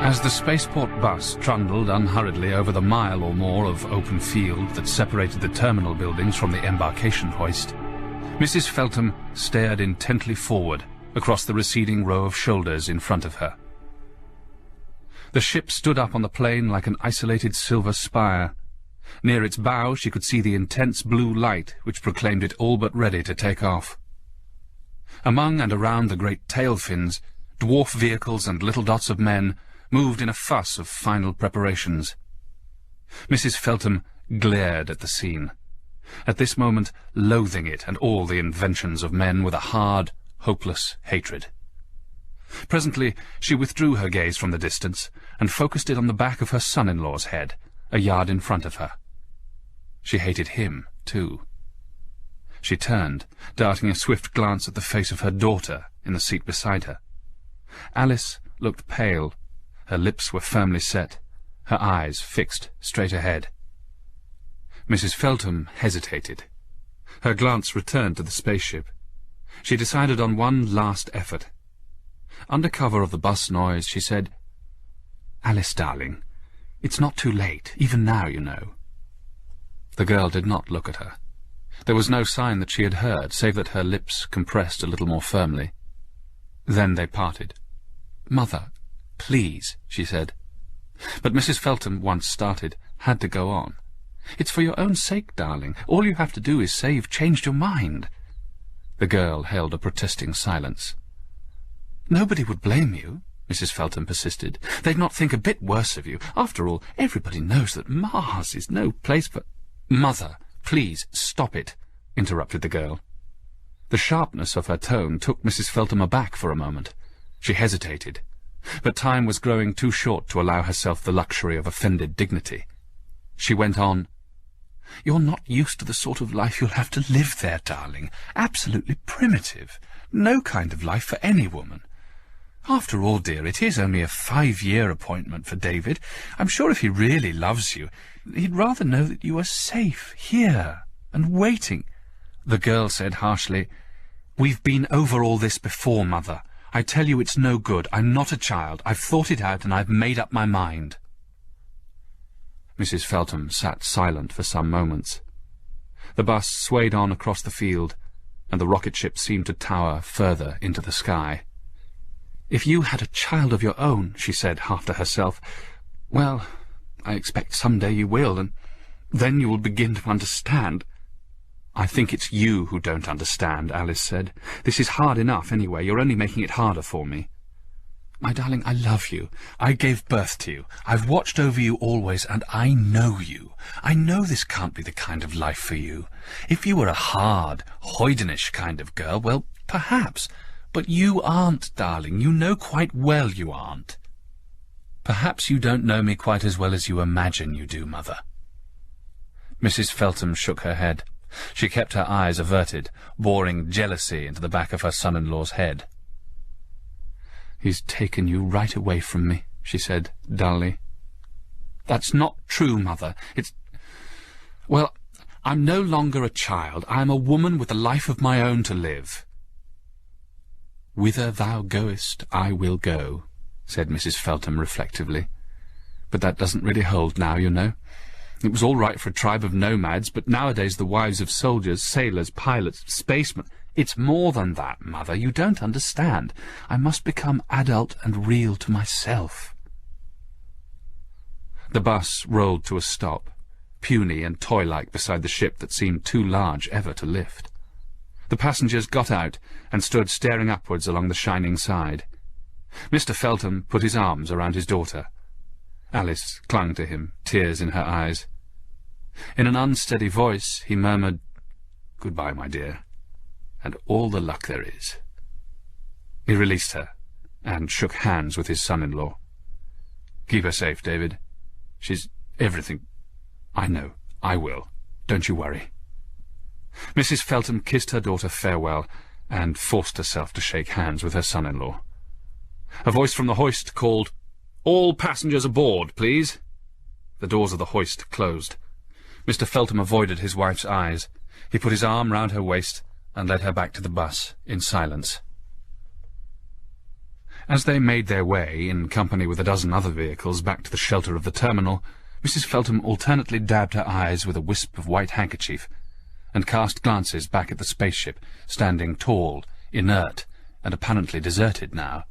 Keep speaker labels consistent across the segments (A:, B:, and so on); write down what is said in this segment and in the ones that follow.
A: As the spaceport bus trundled unhurriedly over the mile or more of open field that separated the terminal buildings from the embarkation hoist, Mrs. Feltham stared intently forward across the receding row of shoulders in front of her. The ship stood up on the plain like an isolated silver spire. Near its bow she could see the intense blue light which proclaimed it all but ready to take off. Among and around the great tail fins, dwarf vehicles and little dots of men moved in a fuss of final preparations. Mrs. Feltham glared at the scene, at this moment loathing it and all the inventions of men with a hard, hopeless hatred. Presently she withdrew her gaze from the distance and focused it on the back of her son-in-law's head, a yard in front of her. She hated him, too. She turned, darting a swift glance at the face of her daughter in the seat beside her. Alice looked pale. Her lips were firmly set, her eyes fixed straight ahead. Mrs. Feltham hesitated. Her glance returned to the spaceship. She decided on one last effort. Under cover of the bus noise, she said, "Alice, darling, it's not too late, even now, you know." The girl did not look at her. There was no sign that she had heard, save that her lips compressed a little more firmly. Then they parted. "Mother, please," she said. But Mrs. Feltham, once started, had to go on. "It's for your own sake, darling. All you have to do is say you've changed your mind." The girl held a protesting silence. "Nobody would blame you," Mrs. Feltham persisted. "They'd not think a bit worse of you. After all, everybody knows that Mars is no place for—" "Mother, please, stop it," interrupted the girl. The sharpness of her tone took Mrs. Feltham aback for a moment. She hesitated, but time was growing too short to allow herself the luxury of offended dignity. She went on, "You're not used to the sort of life you'll have to live there, darling. Absolutely primitive. No kind of life for any woman. After all, dear, it is only a 5-year appointment for David. I'm sure if he really loves you, he'd rather know that you are safe here and waiting." The girl said harshly, "We've been over all this before, Mother. I tell you it's no good. I'm not a child. I've thought it out and I've made up my mind." Mrs. Feltham sat silent for some moments. The bus swayed on across the field, and the rocket ship seemed to tower further into the sky. "If you had a child of your own," she said, half to herself, "well, I expect some day you will, and then you will begin to understand." "I think it's you who don't understand," Alice said. "This is hard enough anyway. You're only making it harder for me." "My darling, I love you. I gave birth to you. I've watched over you always, and I know you. I know this can't be the kind of life for you. If you were a hard, hoydenish kind of girl, well, perhaps. But you aren't, darling. You know quite well you aren't." "Perhaps you don't know me quite as well as you imagine you do, Mother." Mrs. Feltham shook her head. She kept her eyes averted, boring jealousy into the back of her son-in-law's head. "He's taken you right away from me," she said dully. "That's not true, Mother. Well, I'm no longer a child. I'm a woman with a life of my own to live." "Whither thou goest, I will go," said Mrs. Feltham reflectively. "But that doesn't really hold now, you know. It was all right for a tribe of nomads, but nowadays the wives of soldiers, sailors, pilots, spacemen— It's more than that, Mother. You don't understand. I must become adult and real to myself." The bus rolled to a stop, puny and toy-like beside the ship that seemed too large ever to lift. The passengers got out and stood staring upwards along the shining side. Mr. Feltham put his arms around his daughter. Alice clung to him, tears in her eyes. In an unsteady voice he murmured, "Goodbye, my dear, and all the luck there is." He released her and shook hands with his son-in-law. "Keep her safe, David. She's everything. I know. I will. Don't you worry." Mrs. Feltham kissed her daughter farewell and forced herself to shake hands with her son-in-law. A voice from the hoist called, "All passengers aboard, please." The doors of the hoist closed. Mr. Feltham avoided his wife's eyes. He put his arm round her waist and led her back to the bus in silence. As they made their way, in company with a dozen other vehicles, back to the shelter of the terminal, Mrs. Feltham alternately dabbed her eyes with a wisp of white handkerchief, and cast glances back at the spaceship, standing tall, inert, and apparently deserted now.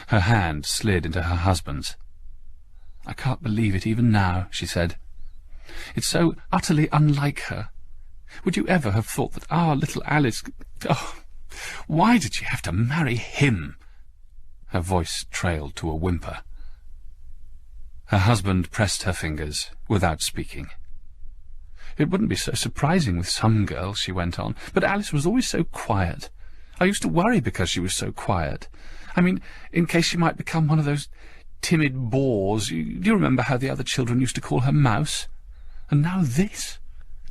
A: Her hand slid into her husband's. "I can't believe it even now," she said. "It's so utterly unlike her. Would you ever have thought that our little Alice... Oh, why did she have to marry him?" Her voice trailed to a whimper. Her husband pressed her fingers, without speaking. "It wouldn't be so surprising with some girls," she went on, "but Alice was always so quiet. I used to worry because she was so quiet. I mean, in case she might become one of those timid bores. Do you remember how the other children used to call her Mouse? And now this.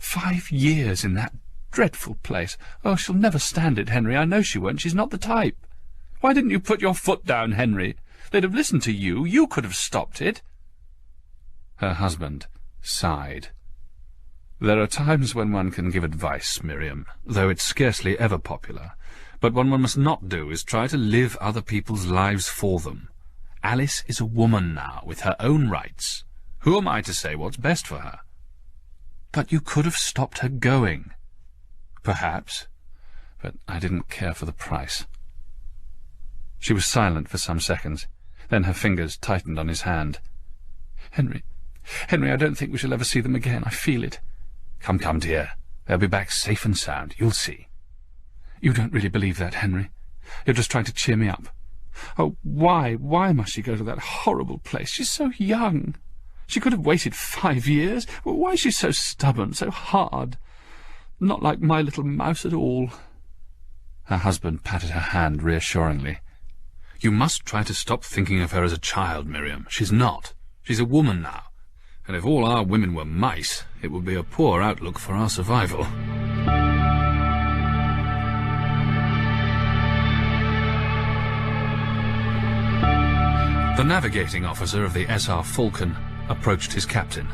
A: 5 years in that dreadful place. Oh, she'll never stand it, Henry. I know she won't. She's not the type. Why didn't you put your foot down, Henry? They'd have listened to you. You could have stopped it." Her husband sighed. "There are times when one can give advice, Miriam, though it's scarcely ever popular. But what one must not do is try to live other people's lives for them. Alice is a woman now, with her own rights. Who am I to say what's best for her?" "But you could have stopped her going." "Perhaps, but I didn't care for the price." She was silent for some seconds. Then her fingers tightened on his hand. Henry, I don't think we shall ever see them again. I feel it." Come, dear. They'll be back safe and sound. You'll see." "You don't really believe that, Henry. You're just trying to cheer me up. Oh, why must she go to that horrible place? She's so young. She could have waited 5 years. Why is she so stubborn, so hard? Not like my little Mouse at all." Her husband patted her hand reassuringly. "You must try to stop thinking of her as a child, Miriam. She's not. She's a woman now. And if all our women were mice, it would be a poor outlook for our survival." The navigating officer of the SR Falcon approached his captain.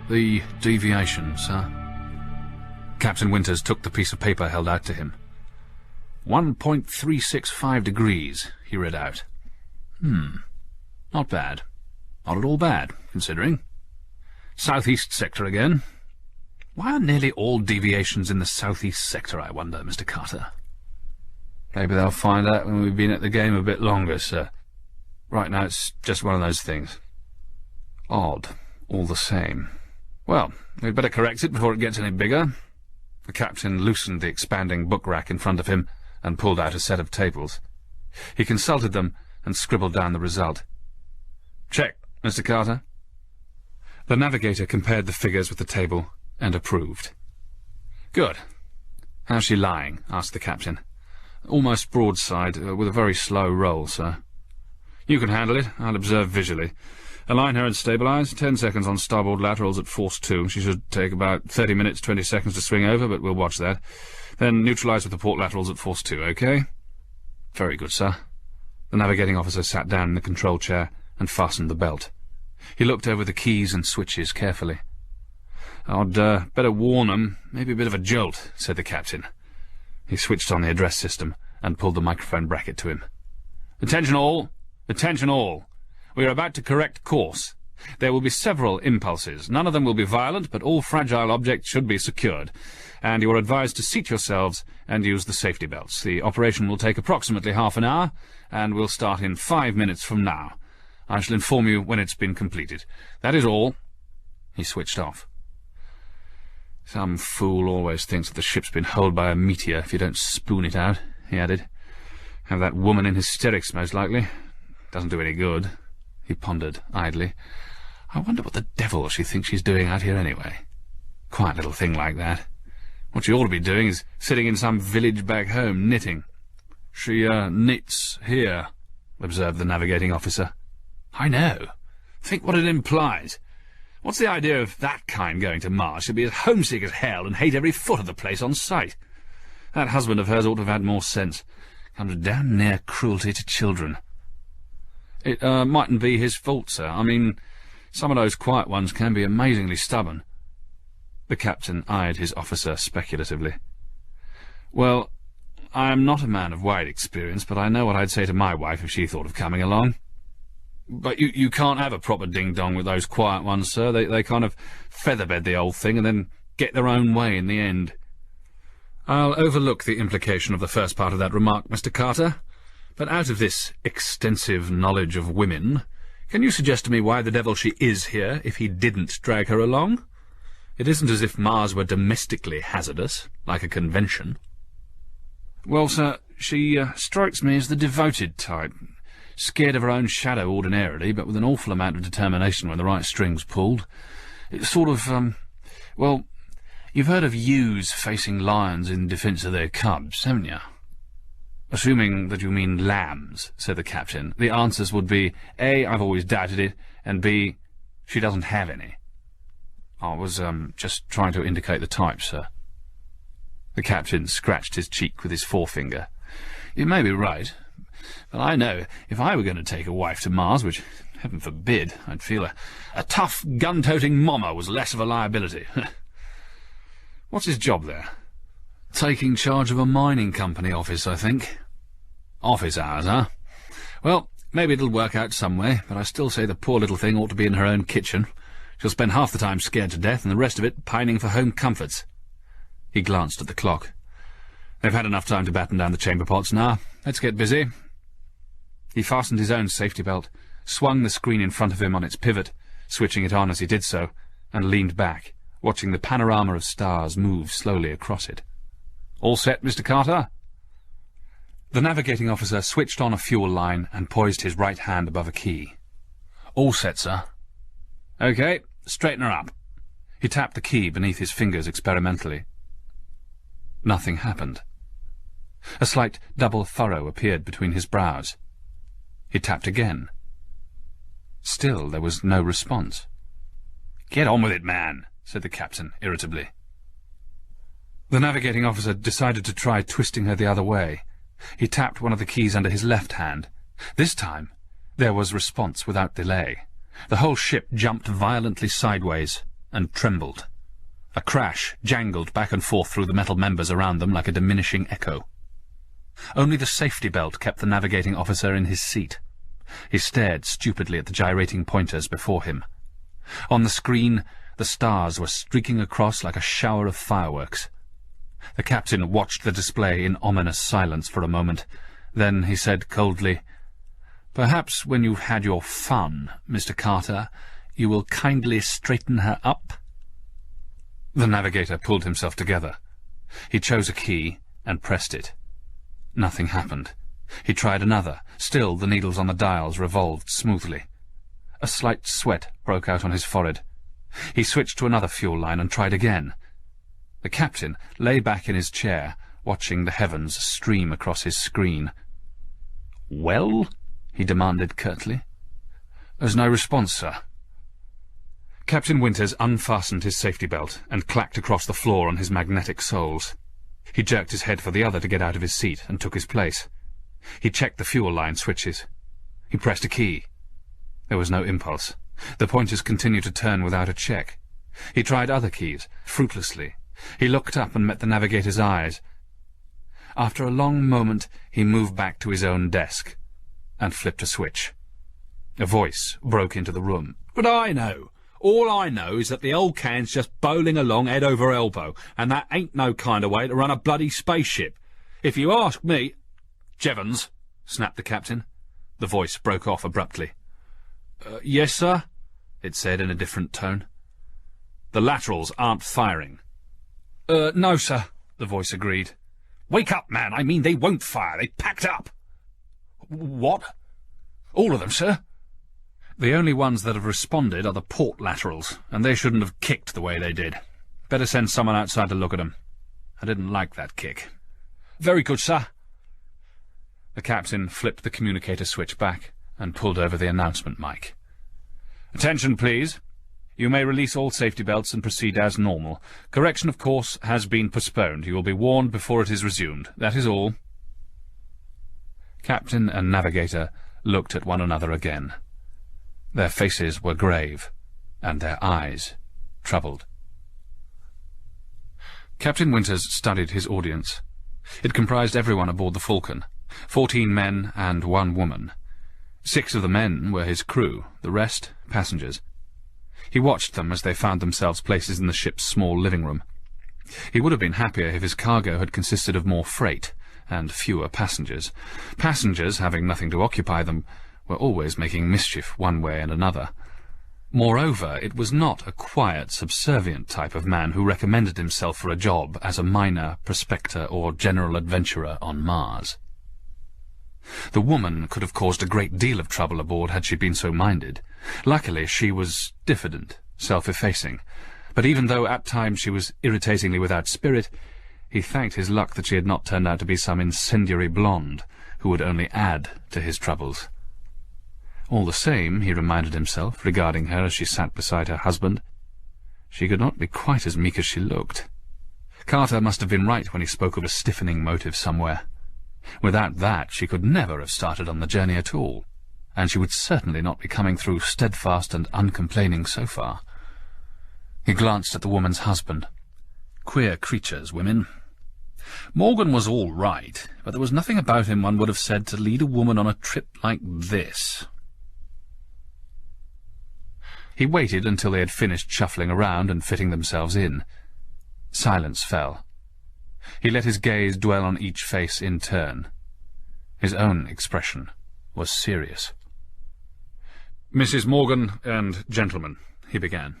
A: "The deviation, sir?" Captain Winters took the piece of paper held out to him. 1.365 degrees, he read out. Not bad. Not at all bad, considering. Southeast sector again. Why are nearly all deviations in the southeast sector, I wonder, Mr. Carter? Maybe they'll find out when we've been at the game a bit longer, sir. Right now it's just one of those things. Odd, all the same. Well, we'd better correct it before it gets any bigger. The captain loosened the expanding book rack in front of him and pulled out a set of tables. He consulted them and scribbled down the result. "Check, Mr. Carter." The navigator compared the figures with the table and approved. "Good. How's she lying?" asked the captain. "Almost broadside, with a very slow roll, sir." "You can handle it. I'll observe visually. Align her and stabilize. 10 seconds on starboard laterals at force 2. She should take about 30 minutes, 20 seconds to swing over, but we'll watch that. Then neutralize with the port laterals at force 2, okay?" "Very good, sir." The navigating officer sat down in the control chair and fastened the belt. He looked over the keys and switches carefully. "I'd better warn 'em. Maybe a bit of a jolt," said the captain. He switched on the address system and pulled the microphone bracket to him. "Attention all! Attention all! We are about to correct course. There will be several impulses. None of them will be violent, but all fragile objects should be secured. And you are advised to seat yourselves and use the safety belts. The operation will take approximately half an hour, and will start in 5 minutes from now. I shall inform you when it's been completed. That is all." He switched off. "Some fool always thinks that the ship's been holed by a meteor if you don't spoon it out," he added. "Have that woman in hysterics, most likely. Doesn't do any good." He pondered idly. "I wonder what the devil she thinks she's doing out here anyway. Quiet little thing like that. What she ought to be doing is sitting in some village back home, knitting." "She, knits here," observed the navigating officer. "I know. Think what it implies. What's the idea of that kind going to Mars? She'll be as homesick as hell and hate every foot of the place on sight. That husband of hers ought to have had more sense. Comes damn near cruelty to children." "It, mightn't be his fault, sir. I mean, some of those quiet ones can be amazingly stubborn." The captain eyed his officer speculatively. "Well, I am not a man of wide experience, but I know what I'd say to my wife if she thought of coming along. But you can't have a proper ding-dong with those quiet ones, sir. They kind of featherbed the old thing and then get their own way in the end. I'll overlook the implication of the first part of that remark, Mr. Carter, but out of this extensive knowledge of women, can you suggest to me why the devil she is here if he didn't drag her along? It isn't as if Mars were domestically hazardous, like a convention. Well, sir, she strikes me as the devoted type. Scared of her own shadow ordinarily, but with an awful amount of determination when the right string's pulled. It's sort of, well, you've heard of ewes facing lions in defence of their cubs, haven't you? Assuming that you mean lambs, said the captain, the answers would be, A, I've always doubted it, and B, she doesn't have any. I was, just trying to indicate the type, sir. The captain scratched his cheek with his forefinger. You may be right, but I know if I were going to take a wife to Mars, which, heaven forbid, I'd feel a tough, gun-toting mommer was less of a liability. What's his job there? Taking charge of a mining company office, I think. Office hours, huh? Well, maybe it'll work out some way, but I still say the poor little thing ought to be in her own kitchen. She'll spend half the time scared to death and the rest of it pining for home comforts. He glanced at the clock. They've had enough time to batten down the chamber pots now. Let's get busy. He fastened his own safety belt, swung the screen in front of him on its pivot, switching it on as he did so, and leaned back, watching the panorama of stars move slowly across it. All set, Mr. Carter? The navigating officer switched on a fuel line and poised his right hand above a key. All set, sir. OK, straighten her up. He tapped the key beneath his fingers experimentally. Nothing happened. A slight double furrow appeared between his brows. He tapped again. Still there was no response. "Get on with it, man," said the captain irritably. The navigating officer decided to try twisting her the other way. He tapped one of the keys under his left hand. This time there was response without delay. The whole ship jumped violently sideways and trembled. A crash jangled back and forth through the metal members around them like a diminishing echo. Only the safety belt kept the navigating officer in his seat. He stared stupidly at the gyrating pointers before him. On the screen, the stars were streaking across like a shower of fireworks. The captain watched the display in ominous silence for a moment. Then he said coldly, "Perhaps when you've had your fun, Mr. Carter, you will kindly straighten her up?" The navigator pulled himself together. He chose a key and pressed it. Nothing happened. He tried another. Still the needles on the dials revolved smoothly. A slight sweat broke out on his forehead. He switched to another fuel line and tried again. The captain lay back in his chair, watching the heavens stream across his screen. "Well?" he demanded curtly. "There's no response, sir." Captain Winters unfastened his safety belt and clacked across the floor on his magnetic soles. He jerked his head for the other to get out of his seat and took his place. He checked the fuel line switches. He pressed a key. There was no impulse. The pointers continued to turn without a check. He tried other keys, fruitlessly. He looked up and met the navigator's eyes. After a long moment he moved back to his own desk and flipped a switch. A voice broke into the room. "But I know. All I know is that the old can's just bowling along head over elbow, and that ain't no kind of way to run a bloody spaceship. If you ask me—" "Jevons," snapped the captain. The voice broke off abruptly. "Yes, sir," it said in a different tone. "The laterals aren't firing." No, sir," the voice agreed. "Wake up, man! I mean, they won't fire. They packed up." "What?" "All of them, sir. The only ones that have responded are the port laterals, and they shouldn't have kicked the way they did. Better send someone outside to look at them. I didn't like that kick." "Very good, sir." The captain flipped the communicator switch back and pulled over the announcement mic. "Attention, please. You may release all safety belts and proceed as normal. Correction, of course, has been postponed. You will be warned before it is resumed. That is all." Captain and navigator looked at one another again. Their faces were grave, and their eyes troubled. Captain Winters studied his audience. It comprised everyone aboard the Falcon, 14 men and 1 woman. 6 of the men were his crew, the rest passengers. He watched them as they found themselves places in the ship's small living room. He would have been happier if his cargo had consisted of more freight and fewer passengers. Passengers, having nothing to occupy them, were always making mischief one way and another. Moreover, it was not a quiet, subservient type of man who recommended himself for a job as a miner, prospector, or general adventurer on Mars. The woman could have caused a great deal of trouble aboard had she been so minded. Luckily, she was diffident, self-effacing, but even though at times she was irritatingly without spirit, he thanked his luck that she had not turned out to be some incendiary blonde who would only add to his troubles. All the same, he reminded himself, regarding her as she sat beside her husband, she could not be quite as meek as she looked. Carter must have been right when he spoke of a stiffening motive somewhere. Without that, she could never have started on the journey at all, and she would certainly not be coming through steadfast and uncomplaining so far. He glanced at the woman's husband. Queer creatures, women. Morgan was all right, but there was nothing about him one would have said to lead a woman on a trip like this. He waited until they had finished shuffling around and fitting themselves in. Silence fell. He let his gaze dwell on each face in turn. His own expression was serious. "Mrs. Morgan and gentlemen," he began,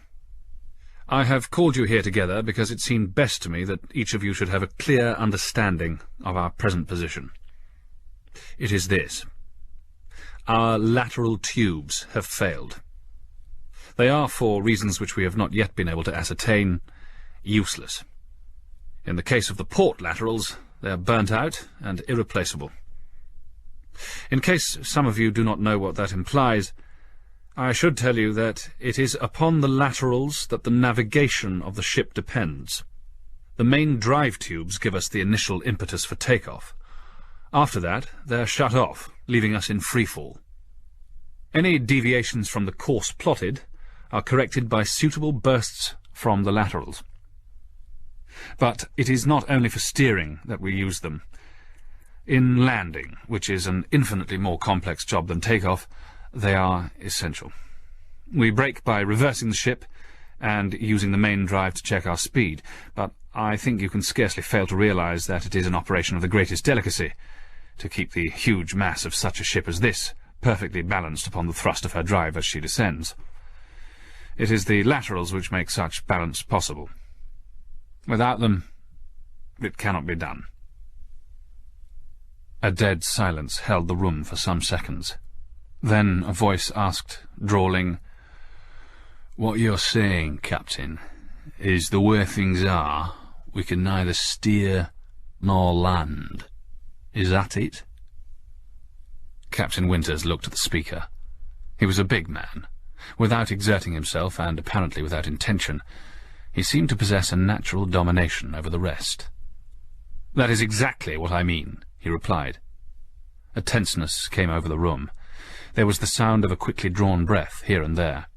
A: "I have called you here together because it seemed best to me that each of you should have a clear understanding of our present position. It is this. Our lateral tubes have failed. They are, for reasons which we have not yet been able to ascertain, useless. In the case of the port laterals, they are burnt out and irreplaceable. In case some of you do not know what that implies, I should tell you that it is upon the laterals that the navigation of the ship depends. The main drive tubes give us the initial impetus for takeoff. After that, they're shut off, leaving us in freefall. Any deviations from the course plotted are corrected by suitable bursts from the laterals. But it is not only for steering that we use them. In landing, which is an infinitely more complex job than takeoff, they are essential. We brake by reversing the ship and using the main drive to check our speed, but I think you can scarcely fail to realize that it is an operation of the greatest delicacy to keep the huge mass of such a ship as this perfectly balanced upon the thrust of her drive as she descends. It is the laterals which make such balance possible. Without them, it cannot be done." A dead silence held the room for some seconds. Then a voice asked, drawling, "What you're saying, Captain, is the way things are, we can neither steer nor land. Is that it?" Captain Winters looked at the speaker. He was a big man. Without exerting himself, and apparently without intention, he seemed to possess a natural domination over the rest. "That is exactly what I mean," he replied. A tenseness came over the room. There was the sound of a quickly drawn breath here and there.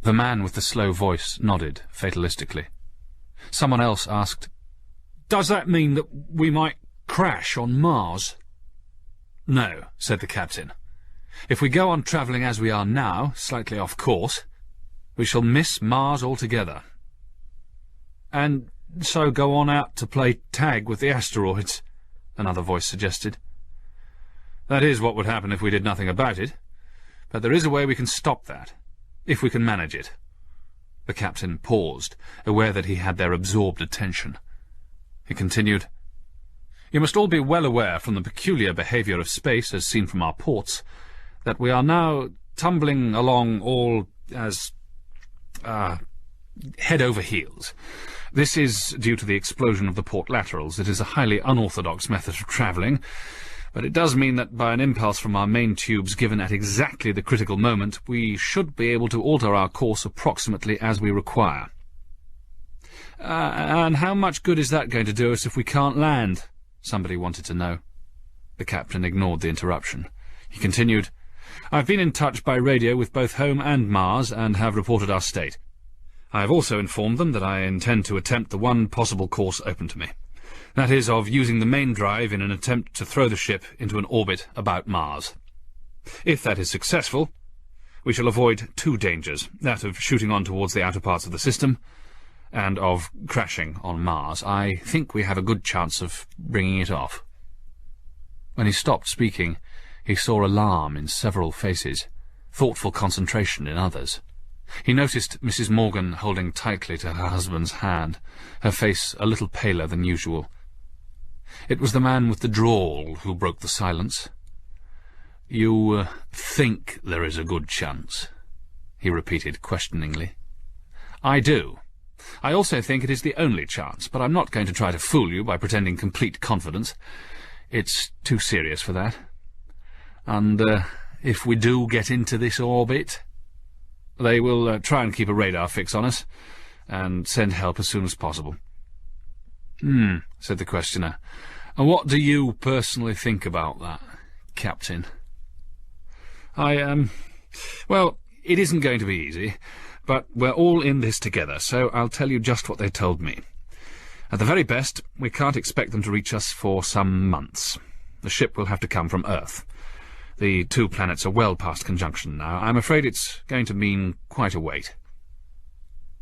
A: The man with the slow voice nodded fatalistically. Someone else asked, "Does that mean that we might crash on Mars?" "No," said the captain. "If we go on travelling as we are now, slightly off course, we shall miss Mars altogether." "And so go on out to play tag with the asteroids," another voice suggested. "That is what would happen if we did nothing about it. But there is a way we can stop that, if we can manage it." The captain paused, aware that he had their absorbed attention. He continued, "You must all be well aware from the peculiar behaviour of space as seen from our ports that we are now tumbling along all as head over heels. This is due to the explosion of the port laterals. It is a highly unorthodox method of travelling, but it does mean that by an impulse from our main tubes given at exactly the critical moment, we should be able to alter our course approximately as we require." And how much good is that going to do us if we can't land?" somebody wanted to know. The captain ignored the interruption. He continued, "I've been in touch by radio with both home and Mars, and have reported our state. I have also informed them that I intend to attempt the one possible course open to me. That is, of using the main drive in an attempt to throw the ship into an orbit about Mars. If that is successful, we shall avoid two dangers, that of shooting on towards the outer parts of the system, and of crashing on Mars. I think we have a good chance of bringing it off." When he stopped speaking, he saw alarm in several faces, thoughtful concentration in others. He noticed Mrs. Morgan holding tightly to her husband's hand, her face a little paler than usual. It was the man with the drawl who broke the silence. "You think there is a good chance?" he repeated questioningly. "I do. I also think it is the only chance, but I'm not going to try to fool you by pretending complete confidence. It's too serious for that. And if we do get into this orbit, they will try and keep a radar fix on us, and send help as soon as possible." Said the questioner. "And what do you personally think about that, Captain?" Well, it isn't going to be easy, but we're all in this together, so I'll tell you just what they told me. At the very best, we can't expect them to reach us for some months. The ship will have to come from Earth. The two planets are well past conjunction now. I'm afraid it's going to mean quite a wait."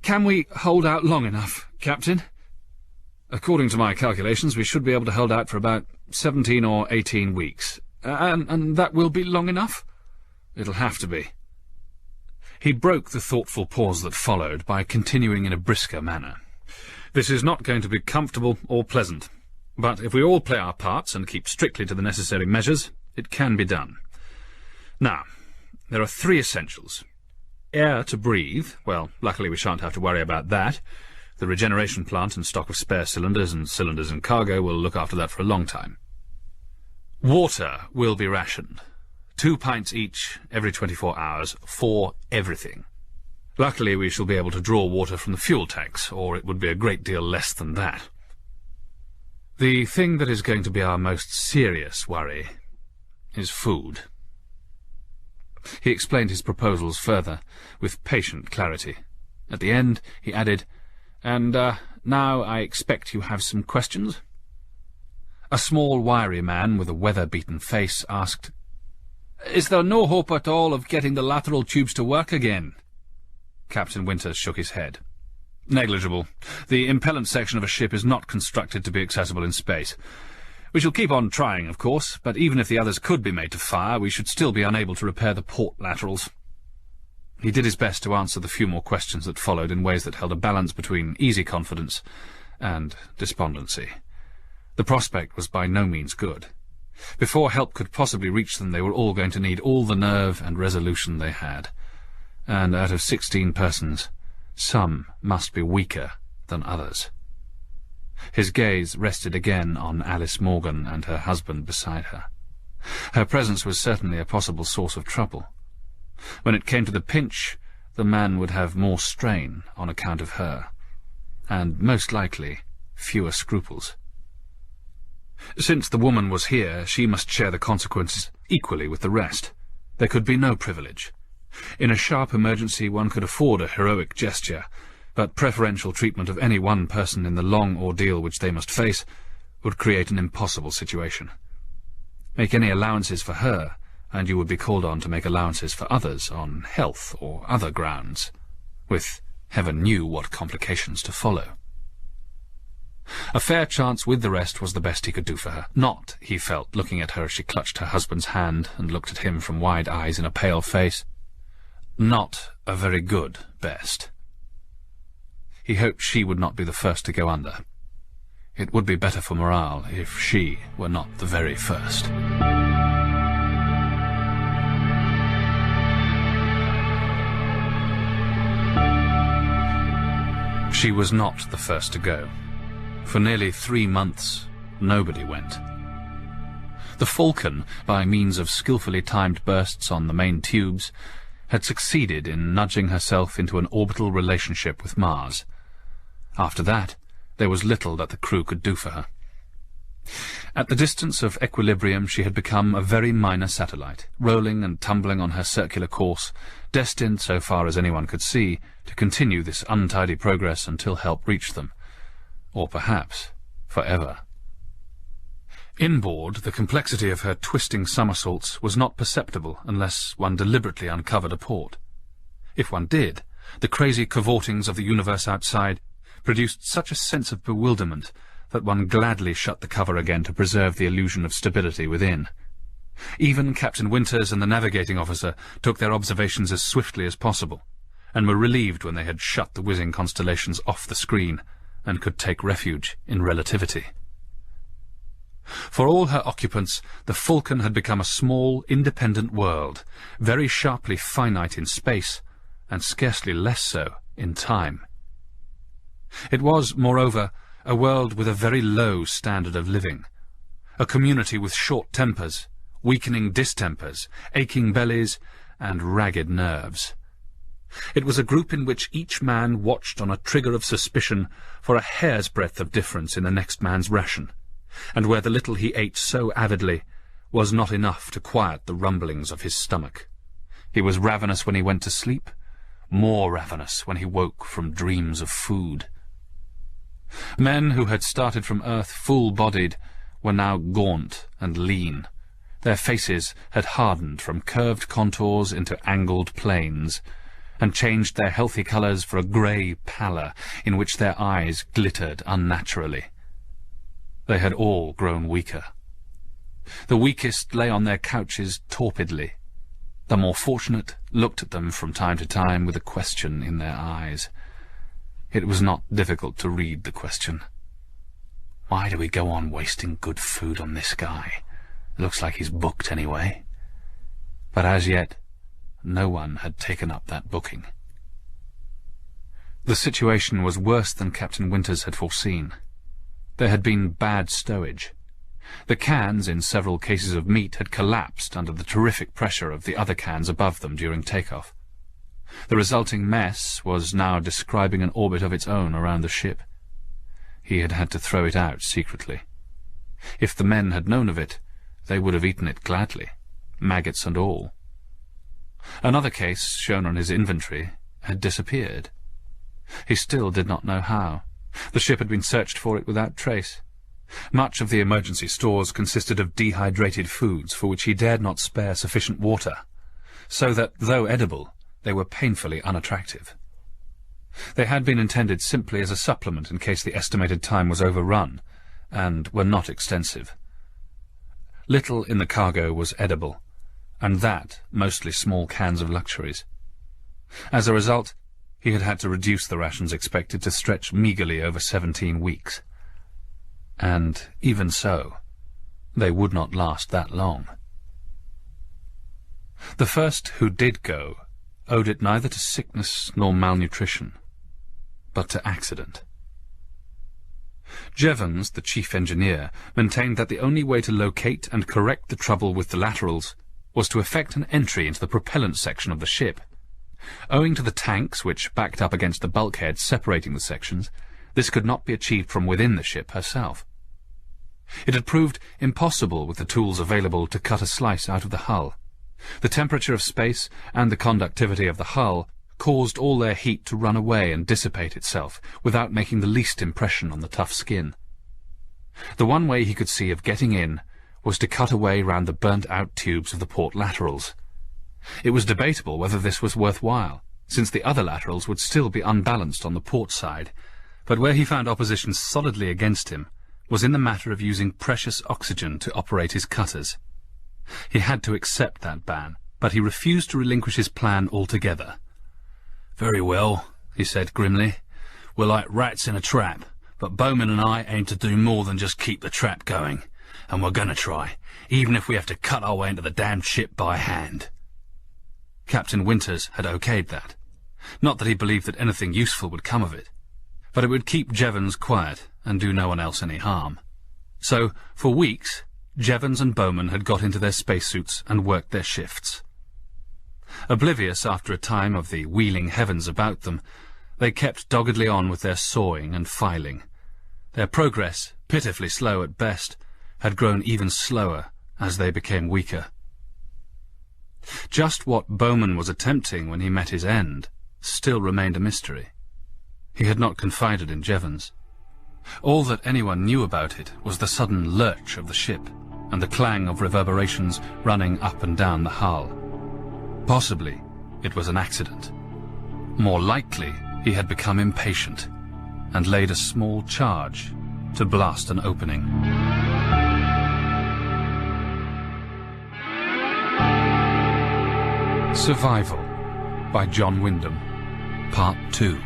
A: "Can we hold out long enough, Captain?" "According to my calculations, we should be able to hold out for about 17 or 18 weeks. And that will be long enough?" "It'll have to be." He broke the thoughtful pause that followed by continuing in a brisker manner. "This is not going to be comfortable or pleasant, but if we all play our parts and keep strictly to the necessary measures, it can be done. Now, there are 3 essentials. Air to breathe. Well, luckily we shan't have to worry about that. The regeneration plant and stock of spare cylinders and cylinders in cargo will look after that for a long time. Water will be rationed. 2 pints each every 24 hours for everything. Luckily we shall be able to draw water from the fuel tanks, or it would be a great deal less than that. The thing that is going to be our most serious worry is food." He explained his proposals further, with patient clarity. At the end, he added, "And now I expect you have some questions?" A small, wiry man with a weather-beaten face asked, "Is there no hope at all of getting the lateral tubes to work again?" Captain Winters shook his head. "Negligible. The impellant section of a ship is not constructed to be accessible in space. We shall keep on trying, of course, but even if the others could be made to fire, we should still be unable to repair the port laterals." He did his best to answer the few more questions that followed in ways that held a balance between easy confidence and despondency. The prospect was by no means good. Before help could possibly reach them, they were all going to need all the nerve and resolution they had. And out of 16 persons, some must be weaker than others. His gaze rested again on Alice Morgan and her husband beside her. Her presence was certainly a possible source of trouble. When it came to the pinch, the man would have more strain on account of her, and most likely fewer scruples. Since the woman was here, she must share the consequences equally with the rest. There could be no privilege. In a sharp emergency one could afford a heroic gesture, but preferential treatment of any one person in the long ordeal which they must face would create an impossible situation. Make any allowances for her, and you would be called on to make allowances for others on health or other grounds, with heaven knew what complications to follow. A fair chance with the rest was the best he could do for her. Not, he felt, looking at her as she clutched her husband's hand and looked at him from wide eyes in a pale face, not a very good best. He hoped she would not be the first to go under. It would be better for morale if she were not the very first. She was not the first to go. For nearly 3 months, nobody went. The Falcon, by means of skillfully timed bursts on the main tubes, had succeeded in nudging herself into an orbital relationship with Mars. After that, there was little that the crew could do for her. At the distance of equilibrium she had become a very minor satellite, rolling and tumbling on her circular course, destined, so far as anyone could see, to continue this untidy progress until help reached them, or perhaps forever. Inboard, the complexity of her twisting somersaults was not perceptible unless one deliberately uncovered a port. If one did, the crazy cavortings of the universe outside produced such a sense of bewilderment that one gladly shut the cover again to preserve the illusion of stability within. Even Captain Winters and the navigating officer took their observations as swiftly as possible, and were relieved when they had shut the whizzing constellations off the screen and could take refuge in relativity. For all her occupants, the Falcon had become a small, independent world, very sharply finite in space, and scarcely less so in time. It was, moreover, a world with a very low standard of living, a community with short tempers, weakening distempers, aching bellies, and ragged nerves. It was a group in which each man watched on a trigger of suspicion for a hair's breadth of difference in the next man's ration, and where the little he ate so avidly was not enough to quiet the rumblings of his stomach. He was ravenous when he went to sleep, more ravenous when he woke from dreams of food. Men who had started from Earth full-bodied were now gaunt and lean. Their faces had hardened from curved contours into angled planes, and changed their healthy colours for a grey pallor in which their eyes glittered unnaturally. They had all grown weaker. The weakest lay on their couches torpidly. The more fortunate looked at them from time to time with a question in their eyes. It was not difficult to read the question. Why do we go on wasting good food on this guy? Looks like he's booked anyway. But as yet, no one had taken up that booking. The situation was worse than Captain Winters had foreseen. There had been bad stowage. The cans in several cases of meat had collapsed under the terrific pressure of the other cans above them during takeoff. The resulting mess was now describing an orbit of its own around the ship. He had had to throw it out secretly. If the men had known of it, they would have eaten it gladly, maggots and all. Another case, shown on his inventory, had disappeared. He still did not know how. The ship had been searched for it without trace. Much of the emergency stores consisted of dehydrated foods for which he dared not spare sufficient water, so that, though edible, they were painfully unattractive. They had been intended simply as a supplement in case the estimated time was overrun, and were not extensive. Little in the cargo was edible, and that mostly small cans of luxuries. As a result, he had had to reduce the rations expected to stretch meagerly over 17 weeks. And even so, they would not last that long. The first who did go owed it neither to sickness nor malnutrition, but to accident. Jevons, the chief engineer, maintained that the only way to locate and correct the trouble with the laterals was to effect an entry into the propellant section of the ship. Owing to the tanks which backed up against the bulkhead separating the sections, this could not be achieved from within the ship herself. It had proved impossible with the tools available to cut a slice out of the hull. The temperature of space and the conductivity of the hull caused all their heat to run away and dissipate itself without making the least impression on the tough skin. The one way he could see of getting in was to cut away round the burnt-out tubes of the port laterals. It was debatable whether this was worthwhile, since the other laterals would still be unbalanced on the port side, but where he found opposition solidly against him was in the matter of using precious oxygen to operate his cutters. He had to accept that ban, but he refused to relinquish his plan altogether. "Very well," he said grimly. "We're like rats in a trap, but Bowman and I aim to do more than just keep the trap going, and we're going to try, even if we have to cut our way into the damned ship by hand." Captain Winters had okayed that. Not that he believed that anything useful would come of it, but it would keep Jevons quiet and do no one else any harm. So, for weeks, Jevons and Bowman had got into their spacesuits and worked their shifts. Oblivious after a time of the wheeling heavens about them, they kept doggedly on with their sawing and filing. Their progress, pitifully slow at best, had grown even slower as they became weaker. Just what Bowman was attempting when he met his end still remained a mystery. He had not confided in Jevons. All that anyone knew about it was the sudden lurch of the ship and the clang of reverberations running up and down the hull. Possibly it was an accident. More likely he had become impatient and laid a small charge to blast an opening. Survival by John Wyndham, Part 2.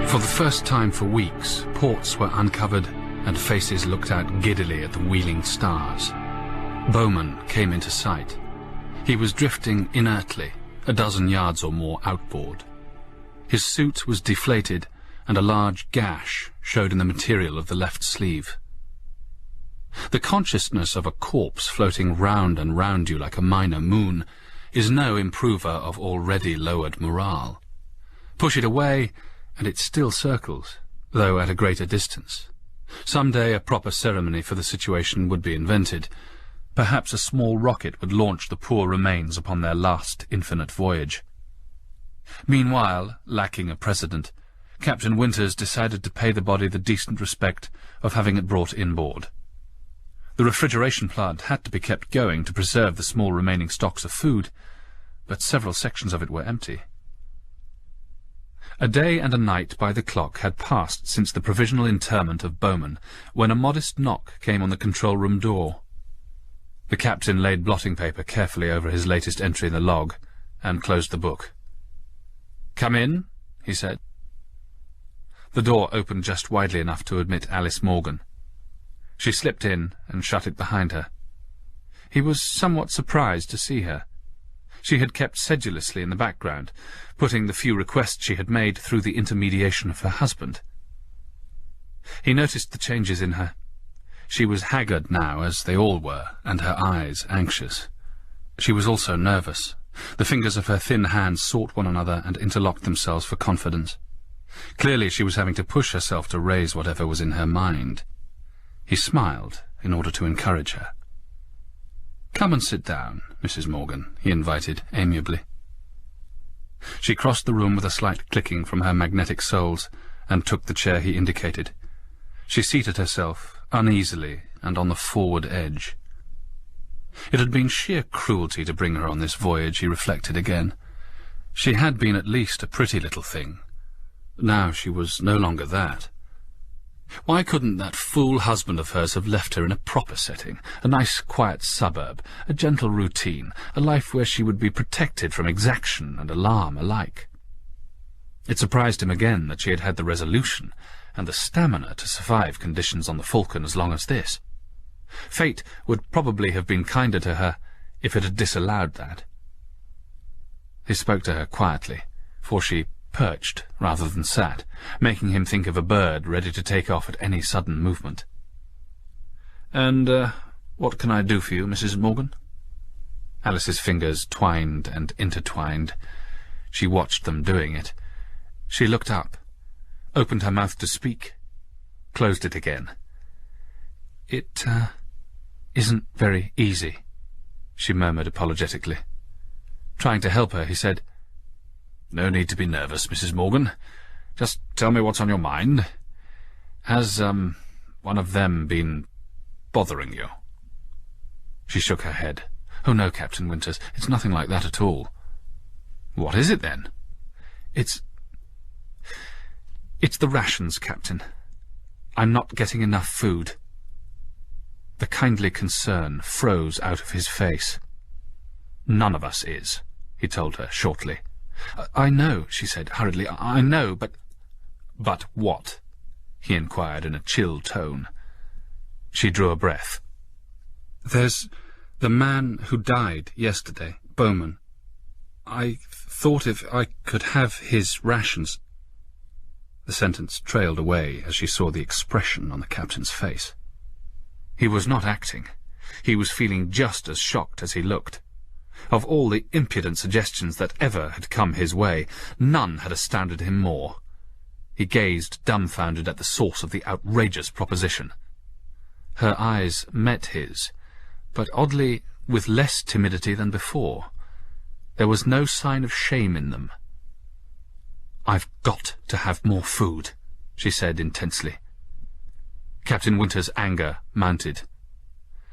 A: For the first time for weeks, ports were uncovered and faces looked out giddily at the wheeling stars. Bowman came into sight. He was drifting inertly, a dozen yards or more outboard. His suit was deflated, and a large gash showed in the material of the left sleeve. The consciousness of a corpse floating round and round you like a minor moon is no improver of already lowered morale. Push it away, and it still circles, though at a greater distance. Some day a proper ceremony for the situation would be invented. Perhaps a small rocket would launch the poor remains upon their last infinite voyage. Meanwhile, lacking a precedent, Captain Winters decided to pay the body the decent respect of having it brought inboard. The refrigeration plant had to be kept going to preserve the small remaining stocks of food, but several sections of it were empty. A day and a night by the clock had passed since the provisional interment of Bowman, when a modest knock came on the control-room door. The captain laid blotting paper carefully over his latest entry in the log, and closed the book. "Come in," he said. The door opened just widely enough to admit Alice Morgan. She slipped in and shut it behind her. He was somewhat surprised to see her. She had kept sedulously in the background, putting the few requests she had made through the intermediation of her husband. He noticed the changes in her. She was haggard now, as they all were, and her eyes anxious. She was also nervous. The fingers of her thin hands sought one another and interlocked themselves for confidence. Clearly she was having to push herself to raise whatever was in her mind. He smiled in order to encourage her. "Come and sit down, Mrs. Morgan," he invited amiably. She crossed the room with a slight clicking from her magnetic soles and took the chair he indicated. She seated herself, uneasily and on the forward edge. It had been sheer cruelty to bring her on this voyage, he reflected again. She had been at least a pretty little thing. Now she was no longer that. Why couldn't that fool husband of hers have left her in a proper setting, a nice quiet suburb, a gentle routine, a life where she would be protected from exaction and alarm alike? It surprised him again that she had had the resolution and the stamina to survive conditions on the Falcon as long as this. Fate would probably have been kinder to her if it had disallowed that. He spoke to her quietly, for she perched rather than sat, making him think of a bird ready to take off at any sudden movement. "And, what can I do for you, Mrs. Morgan?" Alice's fingers twined and intertwined. She watched them doing it. She looked up, opened her mouth to speak, closed it again. "It, isn't very easy," she murmured apologetically. Trying to help her, he said, "No need to be nervous, Mrs. Morgan. Just tell me what's on your mind. Has, one of them been bothering you?" She shook her head. "Oh, no, Captain Winters, it's nothing like that at all." "What is it, then?" It's the rations, Captain. I'm not getting enough food." The kindly concern froze out of his face. "None of us is," he told her shortly. "I know," she said hurriedly. "I know, but—" "But what?" he inquired in a chill tone. She drew a breath. "There's the man who died yesterday, Bowman. I thought if I could have his rations—" The sentence trailed away as she saw the expression on the captain's face. He was not acting. He was feeling just as shocked as he looked. Of all the impudent suggestions that ever had come his way, none had astounded him more. He gazed dumbfounded at the source of the outrageous proposition. Her eyes met his, but oddly with less timidity than before. There was no sign of shame in them. "I've got to have more food," she said intensely. Captain Winter's anger mounted.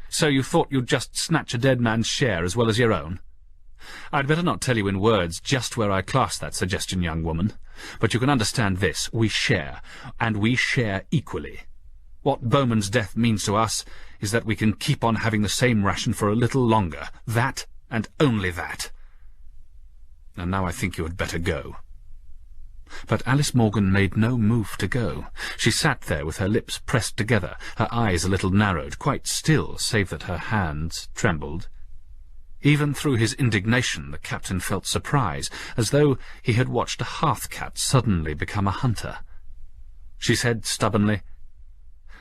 A: "So you thought you'd just snatch a dead man's share as well as your own? I'd better not tell you in words just where I class that suggestion, young woman, but you can understand this. We share, and we share equally. What Bowman's death means to us is that we can keep on having the same ration for a little longer. That, and only that. And now I think you had better go." But Alice Morgan made no move to go. She sat there with her lips pressed together, her eyes a little narrowed, quite still, save that her hands trembled. Even through his indignation the captain felt surprise, as though he had watched a hearth-cat suddenly become a hunter. She said stubbornly,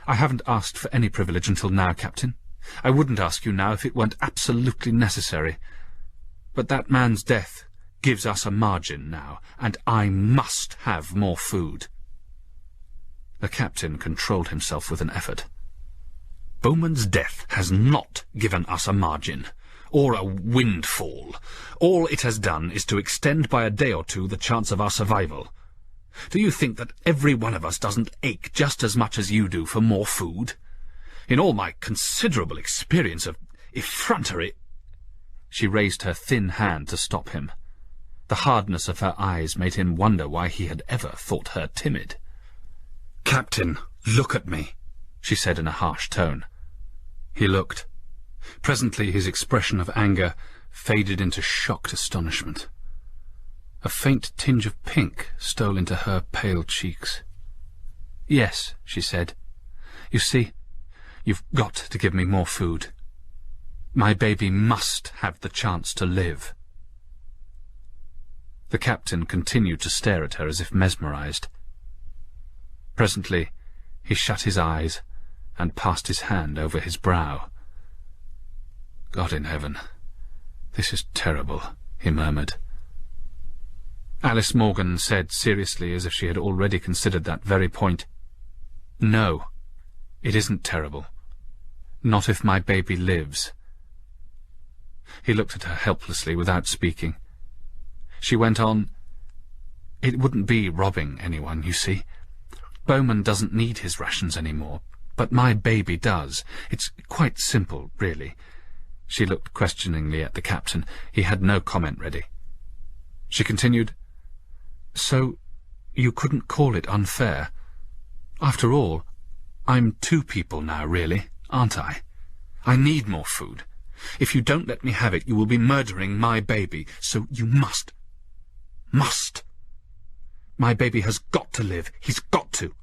A: "I haven't asked for any privilege until now, Captain. I wouldn't ask you now if it weren't absolutely necessary. But that man's death gives us a margin now, and I must have more food." The captain controlled himself with an effort. "Bowman's death has not given us a margin, or a windfall. All it has done is to extend by a day or two the chance of our survival. Do you think that every one of us doesn't ache just as much as you do for more food? In all my considerable experience of effrontery—" She raised her thin hand to stop him. The hardness of her eyes made him wonder why he had ever thought her timid. "Captain, look at me," she said in a harsh tone. He looked. Presently his expression of anger faded into shocked astonishment. A faint tinge of pink stole into her pale cheeks. "Yes," she said. "You see, you've got to give me more food. My baby must have the chance to live." The captain continued to stare at her as if mesmerized. Presently he shut his eyes and passed his hand over his brow. "God in heaven, this is terrible," he murmured. Alice Morgan said seriously, as if she had already considered that very point, "No, it isn't terrible. Not if my baby lives." He looked at her helplessly without speaking. She went on, "It wouldn't be robbing anyone, you see. Bowman doesn't need his rations any more, but my baby does. It's quite simple, really." She looked questioningly at the captain. He had no comment ready. She continued, "So you couldn't call it unfair? After all, I'm two people now, really, aren't I? I need more food. If you don't let me have it, you will be murdering my baby, so you must. Must. My baby has got to live. He's got to."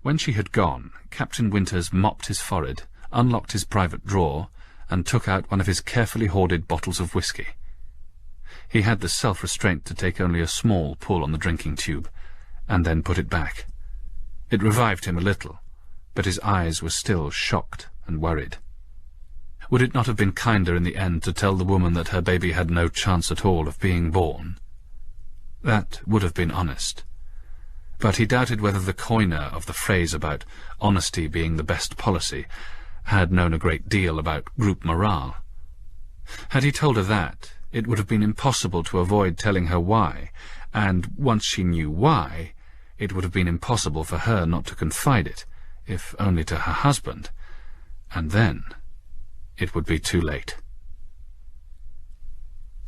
A: When she had gone, Captain Winters mopped his forehead, unlocked his private drawer, and took out one of his carefully hoarded bottles of whisky. He had the self-restraint to take only a small pull on the drinking tube, and then put it back. It revived him a little, but his eyes were still shocked and worried. Would it not have been kinder in the end to tell the woman that her baby had no chance at all of being born? That would have been honest. But he doubted whether the coiner of the phrase about honesty being the best policy had known a great deal about group morale. Had he told her that, it would have been impossible to avoid telling her why, and once she knew why, it would have been impossible for her not to confide it, if only to her husband, and then it would be too late.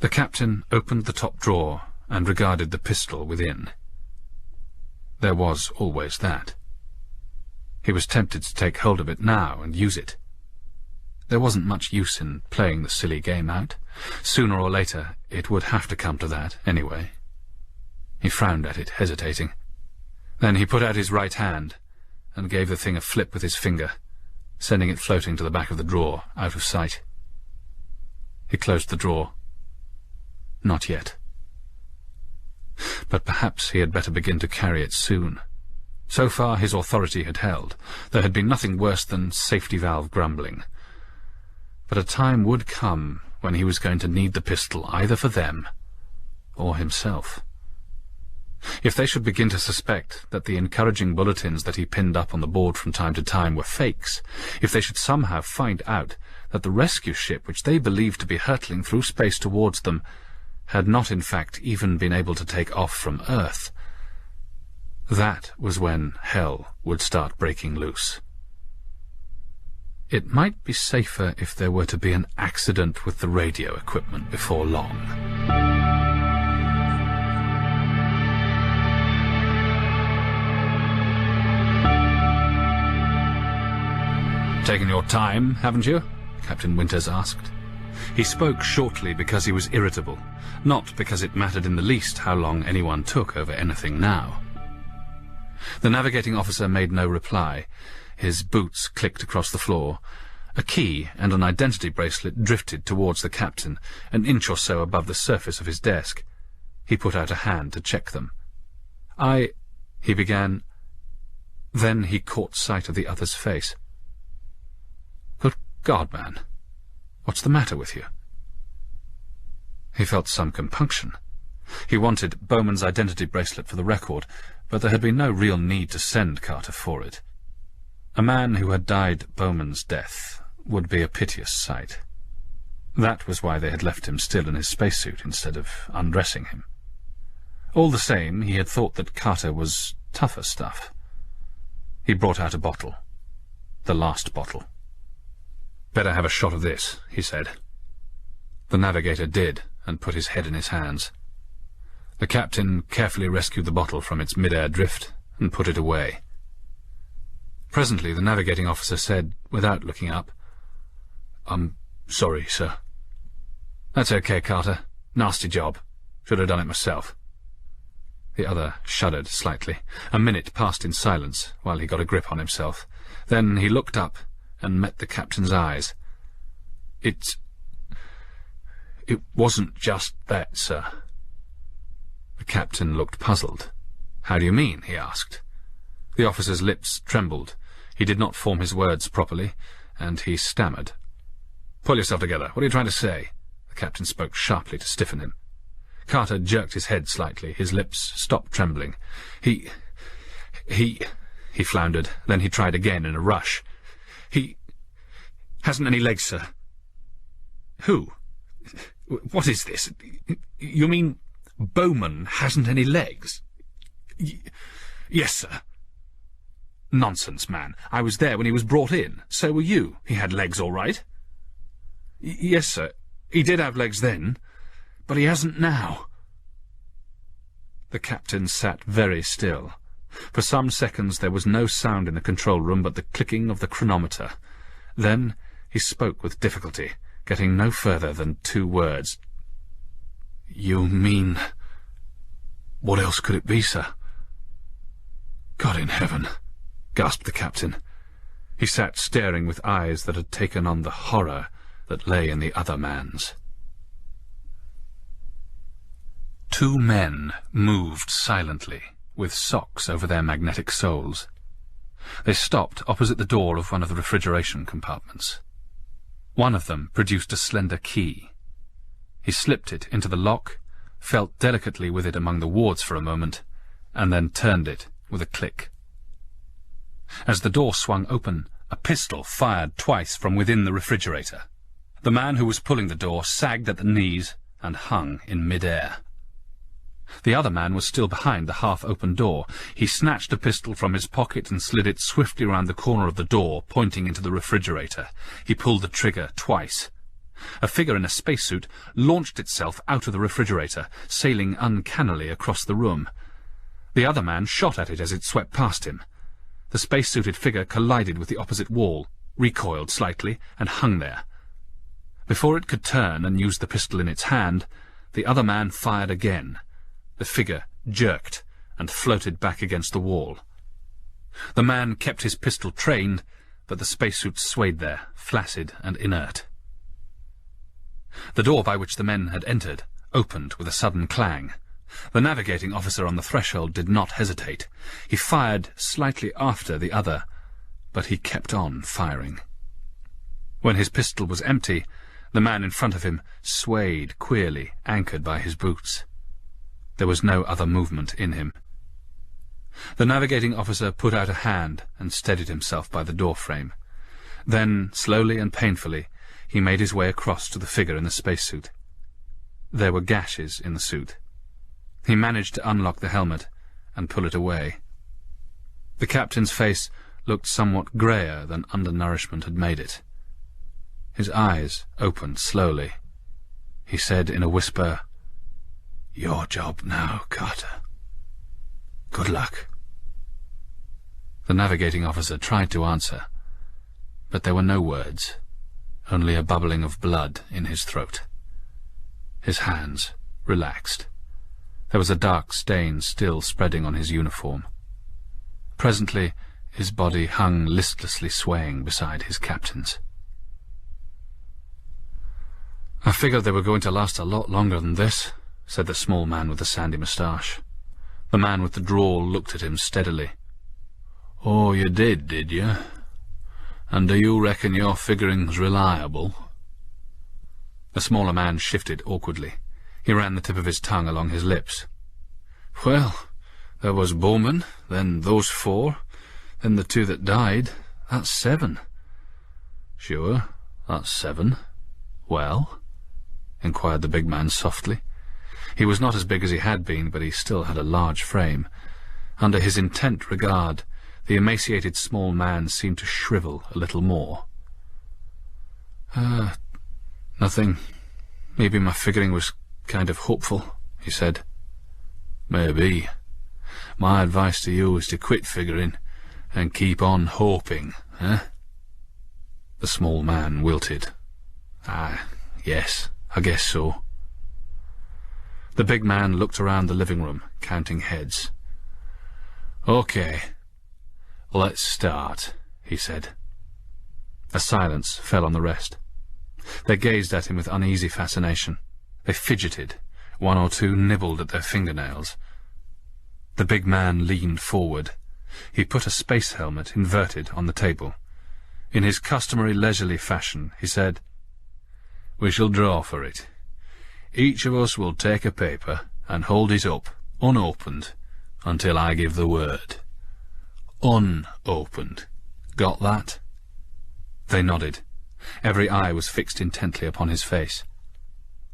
A: The captain opened the top drawer and regarded the pistol within. There was always that. He was tempted to take hold of it now and use it. There wasn't much use in playing the silly game out. Sooner or later it would have to come to that, anyway. He frowned at it, hesitating. Then he put out his right hand and gave the thing a flip with his finger, sending it floating to the back of the drawer, out of sight. He closed the drawer. Not yet. But perhaps he had better begin to carry it soon. So far his authority had held. There had been nothing worse than safety valve grumbling. But a time would come when he was going to need the pistol either for them or himself. If they should begin to suspect that the encouraging bulletins that he pinned up on the board from time to time were fakes, if they should somehow find out that the rescue ship, which they believed to be hurtling through space towards them, had not in fact even been able to take off from Earth. That was when hell would start breaking loose. It might be safer if there were to be an accident with the radio equipment before long. "Taken your time, haven't you?" Captain Winters asked. He spoke shortly because he was irritable, not because it mattered in the least how long anyone took over anything now. The navigating officer made no reply. His boots clicked across the floor. A key and an identity bracelet drifted towards the captain, an inch or so above the surface of his desk. He put out a hand to check them. He began. Then he caught sight of the other's face. "Good God, man. What's the matter with you?" He felt some compunction. He wanted Bowman's identity bracelet for the record, but there had been no real need to send Carter for it. A man who had died Bowman's death would be a piteous sight. That was why they had left him still in his spacesuit instead of undressing him. All the same, he had thought that Carter was tougher stuff. He brought out a bottle. The last bottle. "Better have a shot of this," he said. The navigator did, and put his head in his hands. The captain carefully rescued the bottle from its mid-air drift and put it away. Presently the navigating officer said, without looking up, "I'm sorry, sir." "That's okay, Carter. Nasty job. Should have done it myself." The other shuddered slightly. A minute passed in silence while he got a grip on himself. Then he looked up and met the captain's eyes. It wasn't just that, sir." The captain looked puzzled. "How do you mean?" he asked. The officer's lips trembled. He did not form his words properly, and he stammered. "Pull yourself together. What are you trying to say?" The captain spoke sharply to stiffen him. Carter jerked his head slightly. His lips stopped trembling. He floundered. Then he tried again in a rush. "He hasn't any legs, sir." "Who? What is this? You mean Bowman hasn't any legs?" "Yes, sir." "Nonsense, man. I was there when he was brought in. So were you. He had legs all right." "Yes, sir. He did have legs then, but he hasn't now." The captain sat very still. For some seconds there was no sound in the control room but the clicking of the chronometer. Then he spoke with difficulty, getting no further than 2 words. "You mean... what else could it be, sir?" "God in heaven," gasped the captain. He sat staring with eyes that had taken on the horror that lay in the other man's. 2 men moved silently, with socks over their magnetic soles. They stopped opposite the door of one of the refrigeration compartments. One of them produced a slender key. He slipped it into the lock, felt delicately with it among the wards for a moment, and then turned it with a click. As the door swung open, a pistol fired twice from within the refrigerator. The man who was pulling the door sagged at the knees and hung in mid-air. The other man was still behind the half-open door. He snatched a pistol from his pocket and slid it swiftly round the corner of the door, pointing into the refrigerator. He pulled the trigger twice. A figure in a spacesuit launched itself out of the refrigerator, sailing uncannily across the room. The other man shot at it as it swept past him. The spacesuited figure collided with the opposite wall, recoiled slightly, and hung there. Before it could turn and use the pistol in its hand, the other man fired again. The figure jerked and floated back against the wall. The man kept his pistol trained, but the spacesuit swayed there, flaccid and inert. The door by which the men had entered opened with a sudden clang. The navigating officer on the threshold did not hesitate. He fired slightly after the other, but he kept on firing. When his pistol was empty, the man in front of him swayed queerly, anchored by his boots. There was no other movement in him. The navigating officer put out a hand and steadied himself by the doorframe. Then, slowly and painfully, he made his way across to the figure in the spacesuit. There were gashes in the suit. He managed to unlock the helmet and pull it away. The captain's face looked somewhat greyer than undernourishment had made it. His eyes opened slowly. He said in a whisper, "Your job now, Carter. Good luck." The navigating officer tried to answer, but there were no words, only a bubbling of blood in his throat. His hands relaxed. There was a dark stain still spreading on his uniform. Presently, his body hung listlessly swaying beside his captain's. "I figured they were going to last a lot longer than this," said the small man with the sandy moustache. The man with the drawl looked at him steadily. "Oh, you did you? And do you reckon your figuring's reliable?" The smaller man shifted awkwardly. He ran the tip of his tongue along his lips. "Well, there was Bowman, then those 4, then the 2 that died. That's 7. "Sure, that's 7. Well?" inquired the big man softly. He was not as big as he had been, but he still had a large frame. Under his intent regard, the emaciated small man seemed to shrivel a little more. Nothing. Maybe my figuring was kind of hopeful," he said. "Maybe. My advice to you is to quit figuring and keep on hoping, eh?" The small man wilted. Yes, I guess so." The big man looked around the living room, counting heads. "Okay, let's start," he said. A silence fell on the rest. They gazed at him with uneasy fascination. They fidgeted. 1 or 2 nibbled at their fingernails. The big man leaned forward. He put a space helmet inverted on the table. In his customary leisurely fashion, he said, "We shall draw for it. Each of us will take a paper and hold it up, unopened, until I give the word. Unopened. Got that?" They nodded. Every eye was fixed intently upon his face.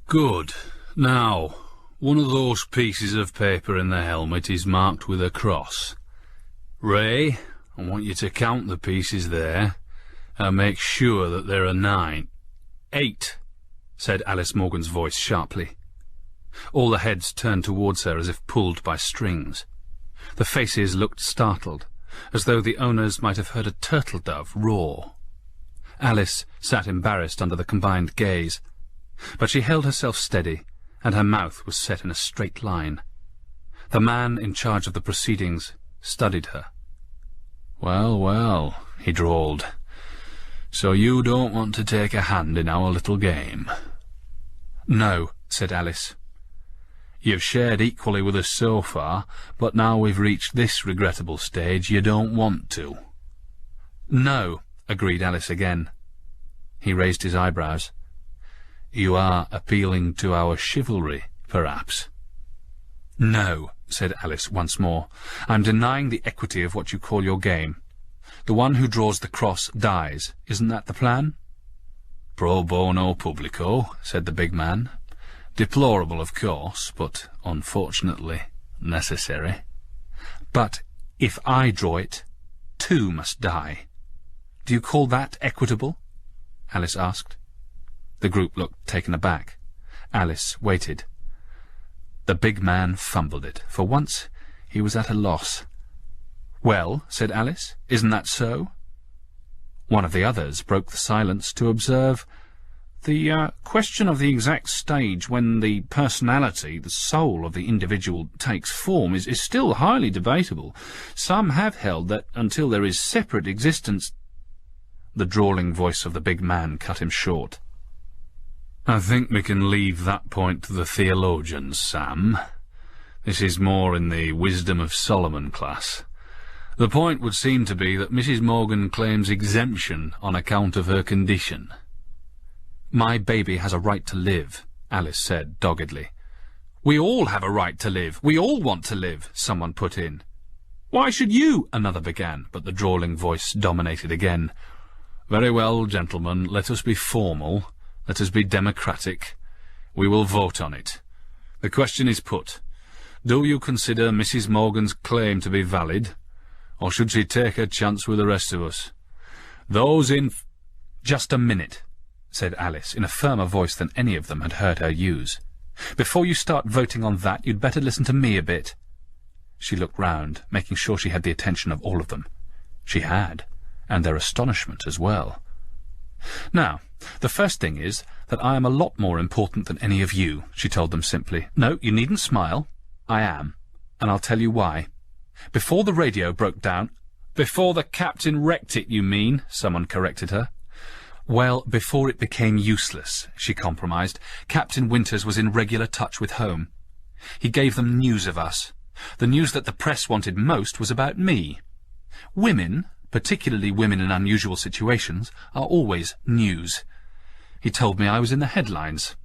A: "Good. Now, one of those pieces of paper in the helmet is marked with a cross. Ray, I want you to count the pieces there and make sure that there are 9. 8, said Alice Morgan's voice sharply. All the heads turned towards her as if pulled by strings. The faces looked startled, as though the owners might have heard a turtle-dove roar. Alice sat embarrassed under the combined gaze, but she held herself steady, and her mouth was set in a straight line. The man in charge of the proceedings studied her. "Well, well," he drawled, "so you don't want to take a hand in our little game?" "No," said Alice. "You've shared equally with us so far, but now we've reached this regrettable stage, you don't want to." "No," agreed Alice again. He raised his eyebrows. "You are appealing to our chivalry, perhaps?" "No," said Alice once more. "I'm denying the equity of what you call your game. The one who draws the cross dies. Isn't that the plan?" "Pro bono publico," said the big man. "Deplorable, of course, but unfortunately necessary." "But if I draw it, 2 must die. Do you call that equitable?" Alice asked. The group looked taken aback. Alice waited. The big man fumbled it. For once he was at a loss. "Well," said Alice, "isn't that so?" One of the others broke the silence to observe, "The question of the exact stage when the personality, the soul of the individual takes form is still highly debatable. Some have held that until there is separate existence—" The drawling voice of the big man cut him short. "I think we can leave that point to the theologians, Sam. This is more in the Wisdom of Solomon class. The point would seem to be that Mrs. Morgan claims exemption on account of her condition." "My baby has a right to live," Alice said doggedly. "We all have a right to live. We all want to live," someone put in. "Why should you?" another began, but the drawling voice dominated again. Very well, gentlemen, let us be formal. Let us be democratic. We will vote on it. The question is put. Do you consider Mrs. Morgan's claim to be valid, or should she take her chance with the rest of us? Those in... Just a minute, said Alice, in a firmer voice than any of them had heard her use. Before you start voting on that, you'd better listen to me a bit. She looked round, making sure she had the attention of all of them. She had, and their astonishment as well. Now, the first thing is that I am a lot more important than any of you, she told them simply. No, you needn't smile. I am, and I'll tell you why. Before the radio broke down— Before the captain wrecked it, you mean, someone corrected her. Well, before it became useless, she compromised. Captain Winters was in regular touch with home. He gave them news of us. The news that the press wanted most was about me. Women, particularly women in unusual situations, are always news. He told me I was in the headlines.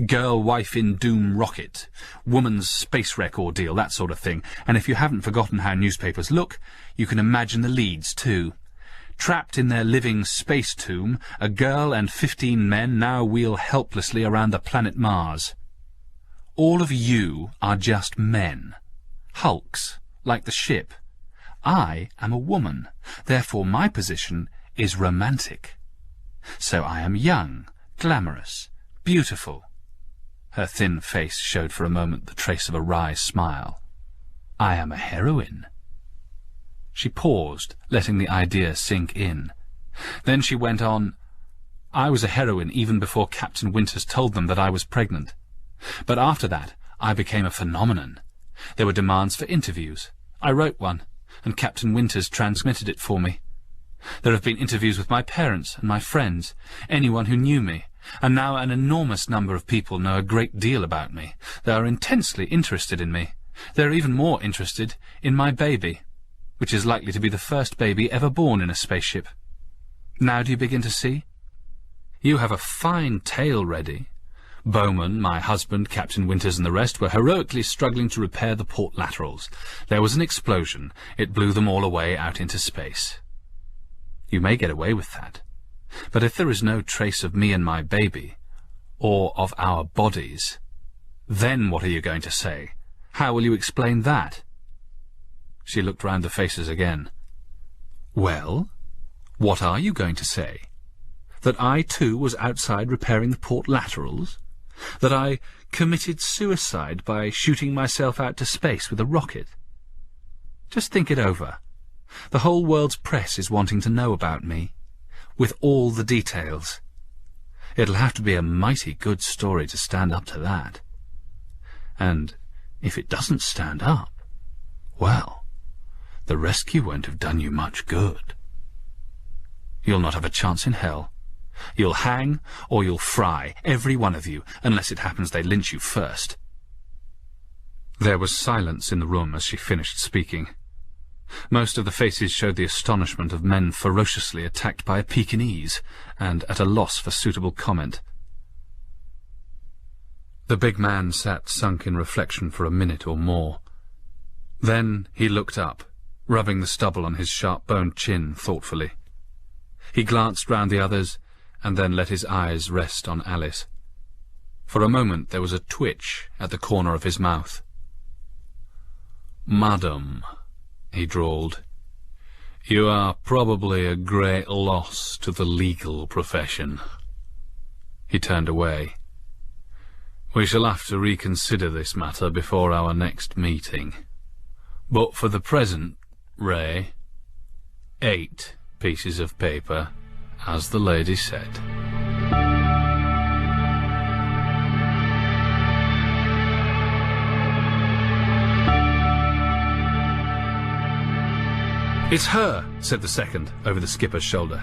A: Girl wife in doom rocket, woman's space wreck ordeal, that sort of thing. And if you haven't forgotten how newspapers look, you can imagine the leads too. Trapped in their living space tomb, a girl and 15 men now wheel helplessly around the planet Mars. All of you are just men. Hulks, like the ship. I am a woman, therefore my position is romantic. So I am young, glamorous, beautiful. Her thin face showed for a moment the trace of a wry smile. I am a heroine. She paused, letting the idea sink in. Then she went on, I was a heroine even before Captain Winters told them that I was pregnant. But after that, I became a phenomenon. There were demands for interviews. I wrote one, and Captain Winters transmitted it for me. There have been interviews with my parents and my friends, anyone who knew me, and now an enormous number of people know a great deal about me. They are intensely interested in me. They are even more interested in my baby, which is likely to be the first baby ever born in a spaceship. Now do you begin to see? You have a fine tale ready. Bowman, my husband, Captain Winters and the rest were heroically struggling to repair the port laterals. There was an explosion. It blew them all away out into space. You may get away with that. But if there is no trace of me and my baby, or of our bodies, then what are you going to say? How will you explain that? She looked round the faces again. Well, what are you going to say? That I too was outside repairing the port laterals? That I committed suicide by shooting myself out to space with a rocket? Just think it over. The whole world's press is wanting to know about me, with all the details. It'll have to be a mighty good story to stand up to that. And if it doesn't stand up, well, the rescue won't have done you much good. You'll not have a chance in hell. You'll hang or you'll fry, every one of you, unless it happens they lynch you first. There was silence in the room as she finished speaking. Most of the faces showed the astonishment of men ferociously attacked by a Pekingese, and at a loss for suitable comment. The big man sat sunk in reflection for a minute or more. Then he looked up, rubbing the stubble on his sharp-boned chin thoughtfully. He glanced round the others, and then let his eyes rest on Alice. For a moment there was a twitch at the corner of his mouth. "Madam," he drawled, "you are probably a great loss to the legal profession." He turned away. "We shall have to reconsider this matter before our next meeting. But for the present, Ray, 8 pieces of paper, as the lady said." "It's her," said the second, over the skipper's shoulder.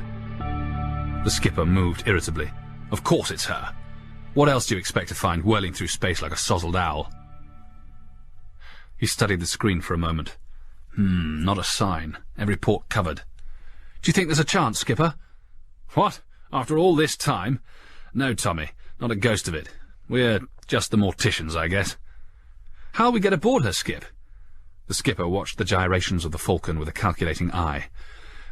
A: The skipper moved irritably. "Of course it's her. What else do you expect to find whirling through space like a sozzled owl?" He studied the screen for a moment. Not a sign. Every port covered. "Do you think there's a chance, Skipper?" "What? After all this time? No, Tommy, not a ghost of it. We're just the morticians, I guess." "How'll we get aboard her, Skip?" The skipper watched the gyrations of the Falcon with a calculating eye.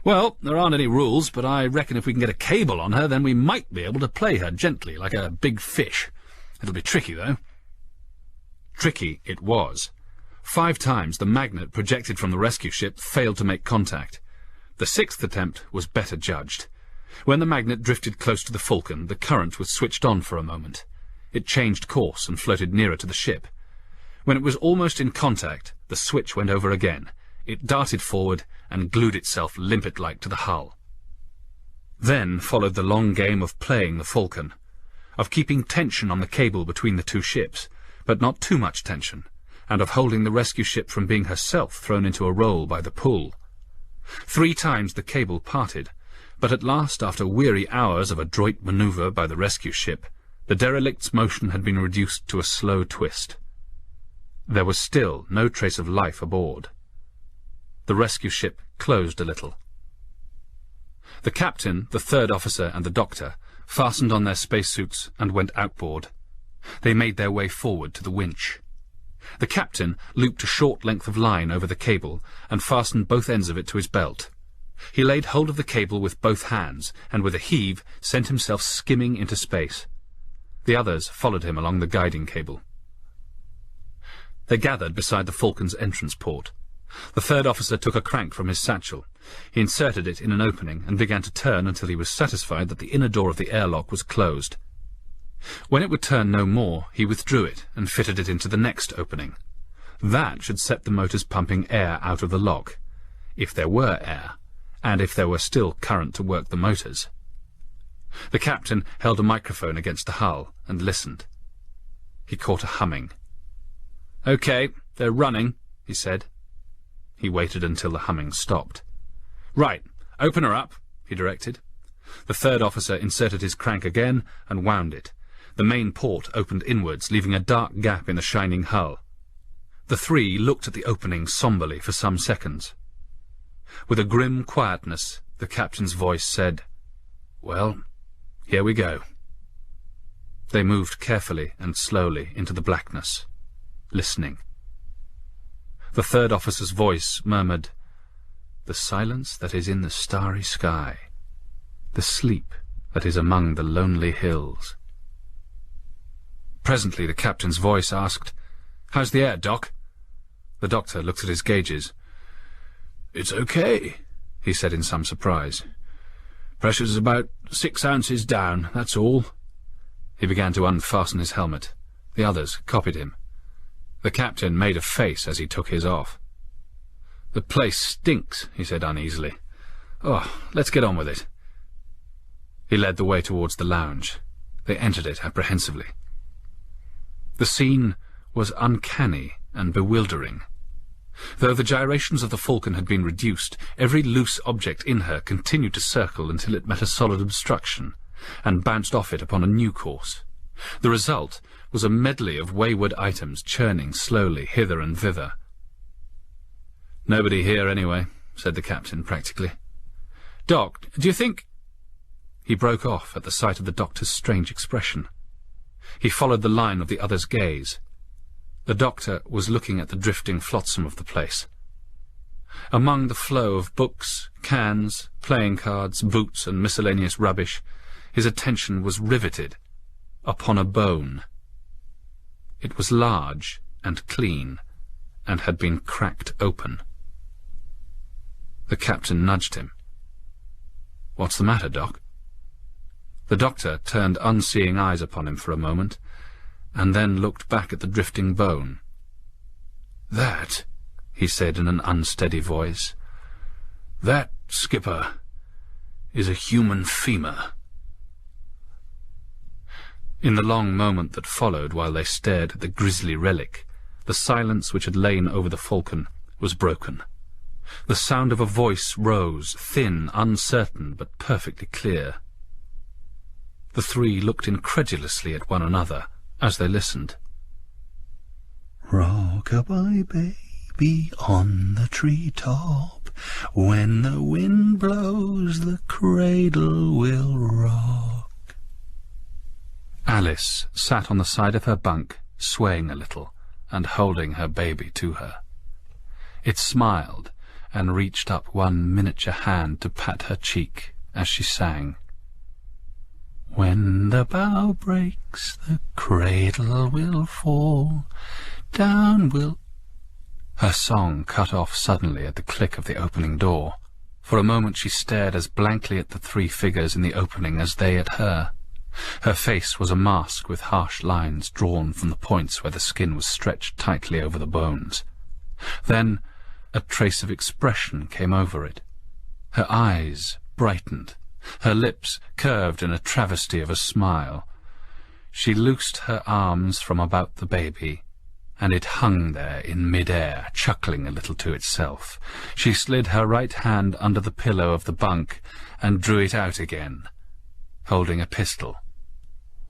A: Well, there aren't any rules, but I reckon if we can get a cable on her, then we might be able to play her gently, like a big fish. It'll be tricky, though. Tricky it was. 5 times the magnet projected from the rescue ship failed to make contact. The 6th attempt was better judged. When the magnet drifted close to the Falcon, the current was switched on for a moment. It changed course and floated nearer to the ship. When it was almost in contact, the switch went over again. It darted forward and glued itself limpet-like to the hull. Then followed the long game of playing the Falcon, of keeping tension on the cable between the 2 ships, but not too much tension, and of holding the rescue ship from being herself thrown into a roll by the pull. 3 times the cable parted, but at last, after weary hours of adroit manoeuvre by the rescue ship, the derelict's motion had been reduced to a slow twist. There was still no trace of life aboard. The rescue ship closed a little. The captain, the 3rd officer, and the doctor fastened on their spacesuits and went outboard. They made their way forward to the winch. The captain looped a short length of line over the cable and fastened both ends of it to his belt. He laid hold of the cable with both hands and with a heave sent himself skimming into space. The others followed him along the guiding cable. They gathered beside the Falcon's entrance port. The 3rd officer took a crank from his satchel. He inserted it in an opening and began to turn until he was satisfied that the inner door of the airlock was closed. When it would turn no more, he withdrew it and fitted it into the next opening. That should set the motors pumping air out of the lock, if there were air, and if there were still current to work the motors. The captain held a microphone against the hull and listened. He caught a humming. "Okay, they're running," he said. He waited until the humming stopped. "Right, open her up," he directed. The 3rd officer inserted his crank again and wound it. The main port opened inwards, leaving a dark gap in the shining hull. The 3 looked at the opening somberly for some seconds. With a grim quietness, the captain's voice said, "Well, here we go." They moved carefully and slowly into the blackness, listening. The 3rd officer's voice murmured, "The silence that is in the starry sky, the sleep that is among the lonely hills." Presently the captain's voice asked, "How's the air, Doc?" The doctor looked at his gauges. "It's okay," he said in some surprise. "Pressure's about 6 ounces down, that's all." He began to unfasten his helmet. The others copied him. The captain made a face as he took his off. "The place stinks," he said uneasily. "Oh, let's get on with it." He led the way towards the lounge. They entered it apprehensively. The scene was uncanny and bewildering. Though the gyrations of the Falcon had been reduced, every loose object in her continued to circle until it met a solid obstruction, and bounced off it upon a new course. The result was a medley of wayward items churning slowly hither and thither. "Nobody here, anyway," said the captain practically. "Doc, do you think—" He broke off at the sight of the doctor's strange expression. He followed the line of the other's gaze. The doctor was looking at the drifting flotsam of the place. Among the flow of books, cans, playing cards, boots, and miscellaneous rubbish, his attention was riveted upon a bone. It was large and clean, and had been cracked open. The captain nudged him. "What's the matter, Doc?" The doctor turned unseeing eyes upon him for a moment, and then looked back at the drifting bone. "That," he said in an unsteady voice, "that, skipper, is a human femur." In the long moment that followed while they stared at the grisly relic, the silence which had lain over the Falcon was broken. The sound of a voice rose, thin, uncertain, but perfectly clear. The 3 looked incredulously at one another as they listened. "Rock-a-bye, baby, on the tree-top. When the wind blows, the cradle will rock." Alice sat on the side of her bunk, swaying a little, and holding her baby to her. It smiled, and reached up one miniature hand to pat her cheek as she sang. When the bough breaks, the cradle will fall, down will... Her song cut off suddenly at the click of the opening door. For a moment she stared as blankly at the three figures in the opening as they at her. Her face was a mask with harsh lines drawn from the points where the skin was stretched tightly over the bones. Then a trace of expression came over it. Her eyes brightened, her lips curved in a travesty of a smile. She loosed her arms from about the baby, and it hung there in mid-air, chuckling a little to itself. She slid her right hand under the pillow of the bunk and drew it out again, holding a pistol.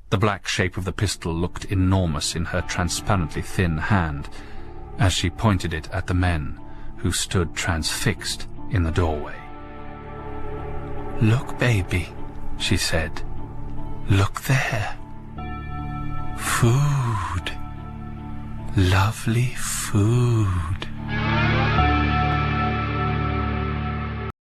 A: The black shape of the pistol looked enormous in her transparently thin hand as she pointed it at the men who stood transfixed in the doorway. "Look, baby," she said. "Look there. Food. Lovely food."